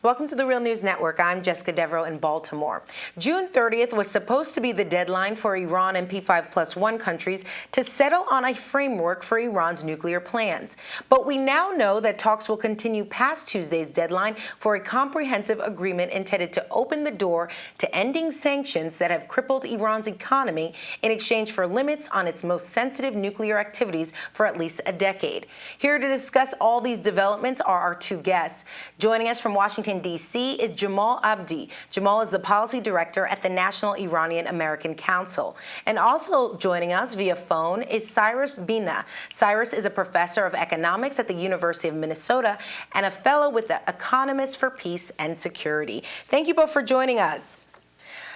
Welcome to the Real News Network. I'm Jessica Devereaux in Baltimore. June 30th was supposed to be the deadline for Iran and P5+1 countries to settle on a framework for Iran's nuclear plans. But we now know that talks will continue past Tuesday's deadline for a comprehensive agreement intended to open the door to ending sanctions that have crippled Iran's economy in exchange for limits on its most sensitive nuclear activities for at least a decade. Here to discuss all these developments are our two guests. Joining us from Washington, D.C. is Jamal Abdi. Jamal is the policy director at the National Iranian American Council. And also joining us via phone is Cyrus Bina. Cyrus is a professor of economics at the University of Minnesota and a fellow with the Economists for Peace and Security. Thank you both for joining us.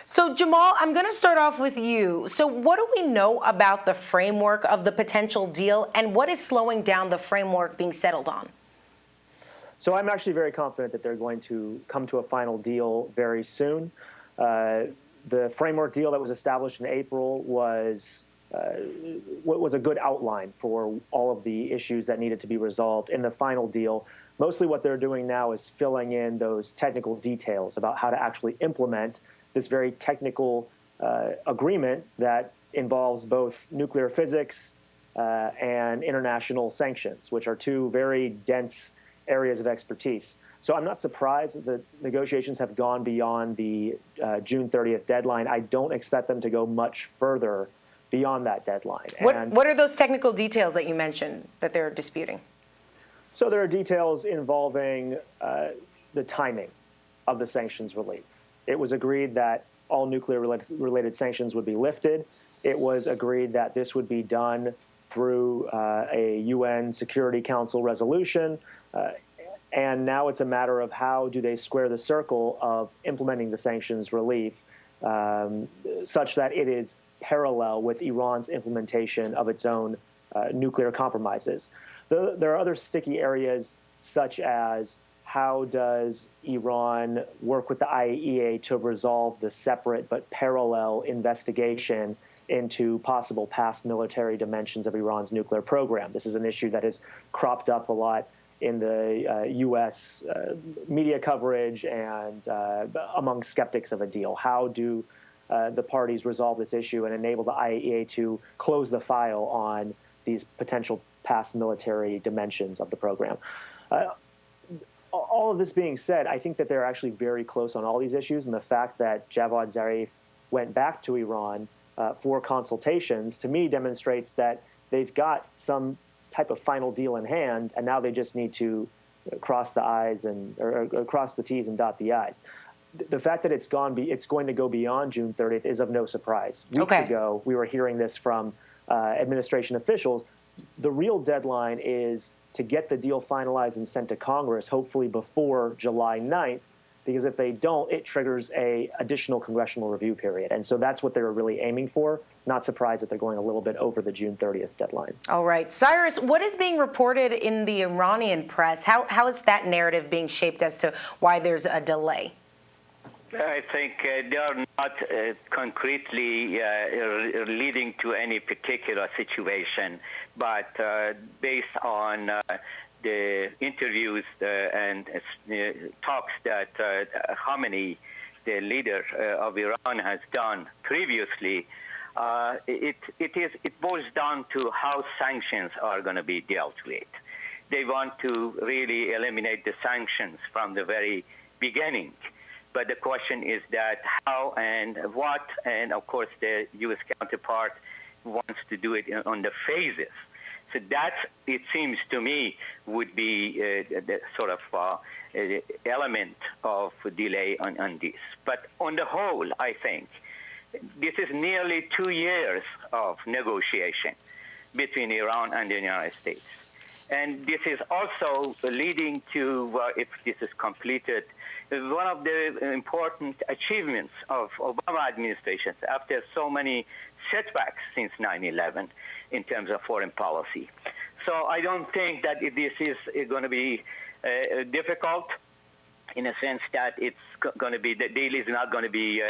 So, Jamal, I'm going to start off with you. So what do we know about the framework of the potential deal, and what is slowing down the framework being settled on? So I'm actually very confident that they're going to come to a final deal very soon. The framework deal that was established in April was a good outline for all of the issues that needed to be resolved in the final deal. Mostly what they're doing now is filling in those technical details about how to actually implement this very technical agreement that involves both nuclear physics and international sanctions, which are two very dense areas of expertise. So I'm not surprised that the negotiations have gone beyond the June 30th deadline. I don't expect them to go much further beyond that deadline. What are those technical details that you mentioned that they're disputing? So there are details involving the timing of the sanctions relief. It was agreed that all nuclear-related sanctions would be lifted. It was agreed that this would be done through a UN Security Council resolution. And now it's a matter of how do they square the circle of implementing the sanctions relief such that it is parallel with Iran's implementation of its own nuclear compromises. There are other sticky areas, such as how does Iran work with the IAEA to resolve the separate but parallel investigation into possible past military dimensions of Iran's nuclear program. This is an issue that has cropped up a lot in the U.S. Media coverage and among skeptics of a deal. How do the parties resolve this issue and enable the IAEA to close the file on these potential past military dimensions of the program? All of this being said, I think that they're actually very close on all these issues, and the fact that Javad Zarif went back to Iran for consultations, to me, demonstrates that they've got some type of final deal in hand, and now they just need to cross the I's or cross the T's and dot the I's. The fact that it's going to go beyond June 30th is of no surprise. Weeks ago, we were hearing this from administration officials. The real deadline is to get the deal finalized and sent to Congress, hopefully before July 9th, because if they don't, it triggers an additional congressional review period. And so that's what they were really aiming for. Not surprised that they're going a little bit over the June 30th deadline. All right. Cyrus, what is being reported in the Iranian press? How is that narrative being shaped as to why there's a delay? I think they are not concretely leading to any particular situation, but based on the interviews and talks that Khamenei, the leader of Iran, has done previously, it boils down to how sanctions are going to be dealt with. They want to really eliminate the sanctions from the very beginning. But the question is that how and what, and of course the U.S. counterpart wants to do it on the phases. So that, it seems to me, would be the sort of element of delay on this. But on the whole, I think this is nearly 2 years of negotiation between Iran and the United States. And this is also leading to, if this is completed, one of the important achievements of Obama administration after so many setbacks since 9/11 in terms of foreign policy. So I don't think that this is going to be difficult in a sense that it's going to be, the deal is not going to be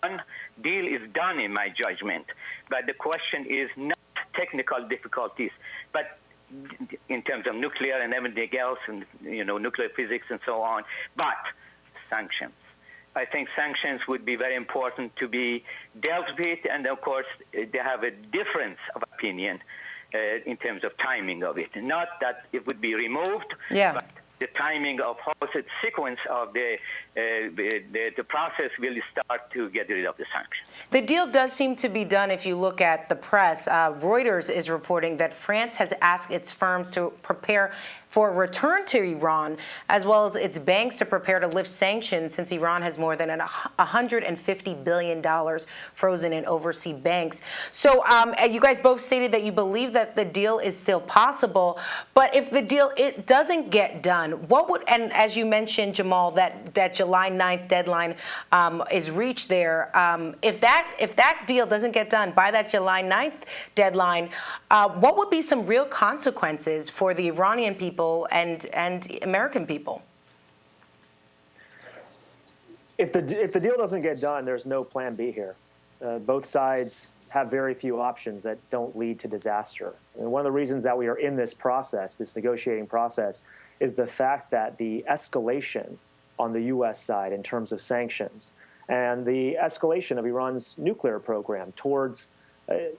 done. Deal is done in my judgment. But the question is not technical difficulties, but in terms of nuclear and everything else and, nuclear physics and so on. But sanctions. I think sanctions would be very important to be dealt with, and of course, they have a difference of opinion in terms of timing of it. Not that it would be removed, but the timing of how the sequence of the process will start to get rid of the sanctions. The deal does seem to be done if you look at the press. Reuters is reporting that France has asked its firms to prepare for a return to Iran, as well as its banks to prepare to lift sanctions, since Iran has more than $150 billion frozen in overseas banks. So you guys both stated that you believe that the deal is still possible, but if the deal doesn't get done, what would, and as you mentioned, Jamal, that July 9th deadline is reached there, if that deal doesn't get done by that July 9th deadline, what would be some real consequences for the Iranian people and American people? If the deal doesn't get done, there's no plan B here. Both sides have very few options that don't lead to disaster. And one of the reasons that we are in this process, this negotiating process, is the fact that the escalation on the U.S. side in terms of sanctions and the escalation of Iran's nuclear program towards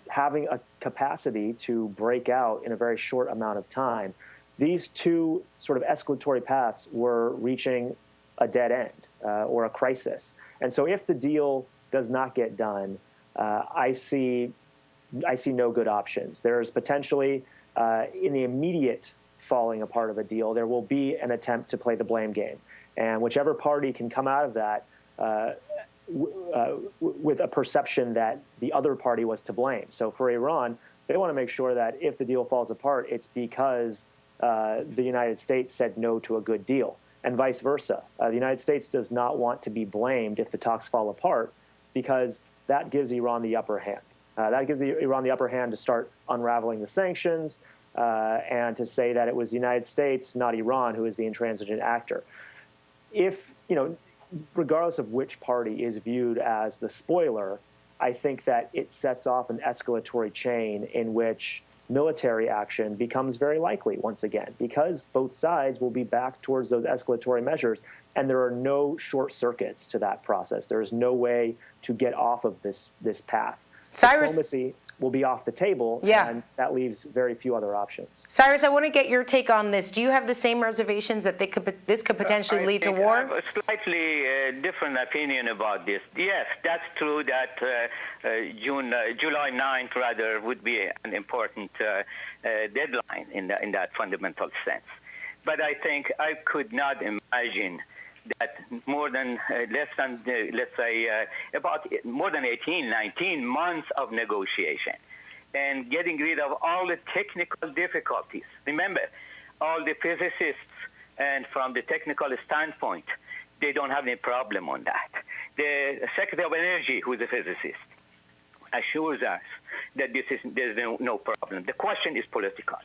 having a capacity to break out in a very short amount of time, these two sort of escalatory paths were reaching a dead end or a crisis. And so if the deal does not get done, I see no good options. There's potentially, in the immediate falling apart of a deal, there will be an attempt to play the blame game. And whichever party can come out of that with a perception that the other party was to blame. So for Iran, they want to make sure that if the deal falls apart, it's because the United States said no to a good deal, and vice versa. The United States does not want to be blamed if the talks fall apart, because that gives Iran the upper hand. That gives Iran the upper hand to start unraveling the sanctions and to say that it was the United States, not Iran, who is the intransigent actor. If, regardless of which party is viewed as the spoiler, I think that it sets off an escalatory chain in which military action becomes very likely once again, because both sides will be back towards those escalatory measures, and there are no short circuits to that process. There is no way to get off of this path. Cyrus, diplomacy will be off the table, and that leaves very few other options. Cyrus, I want to get your take on this. Do you have the same reservations that this could potentially lead to war? I have a slightly different opinion about this. Yes, that's true that July 9th, rather, would be an important deadline in that fundamental sense. But I think I could not imagine that more than let's say about more than 18, 19 months of negotiation and getting rid of all the technical difficulties. Remember, all the physicists, and from the technical standpoint, they don't have any problem on that. The Secretary of Energy, who is a physicist, assures us that there's no problem. The question is political.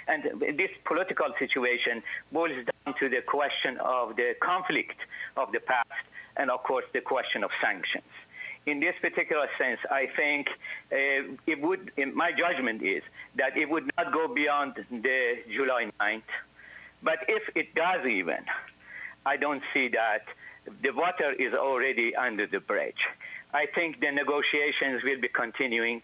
And this political situation boils down to the question of the conflict of the past and, of course, the question of sanctions. In this particular sense, I think it would, my judgment is that it would not go beyond the July 9th. But if it does even, I don't see that the water is already under the bridge. I think the negotiations will be continuing.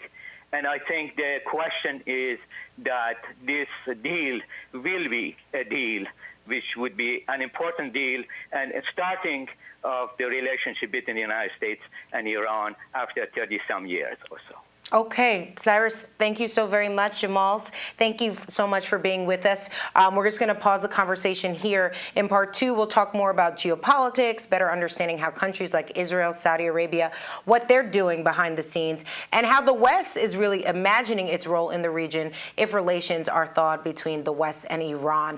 And I think the question is that this deal will be a deal which would be an important deal and a starting of the relationship between the United States and Iran after 30-some years or so. Okay, Cyrus, thank you so very much. Jamal, thank you so much for being with us. We're just going to pause the conversation here. In part two, we'll talk more about geopolitics, better understanding how countries like Israel, Saudi Arabia, what they're doing behind the scenes, and how the West is really imagining its role in the region if relations are thawed between the West and Iran.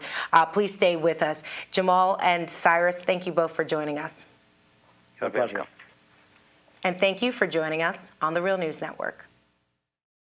Please stay with us. Jamal and Cyrus, thank you both for joining us. You're welcome. And thank you for joining us on the Real News Network.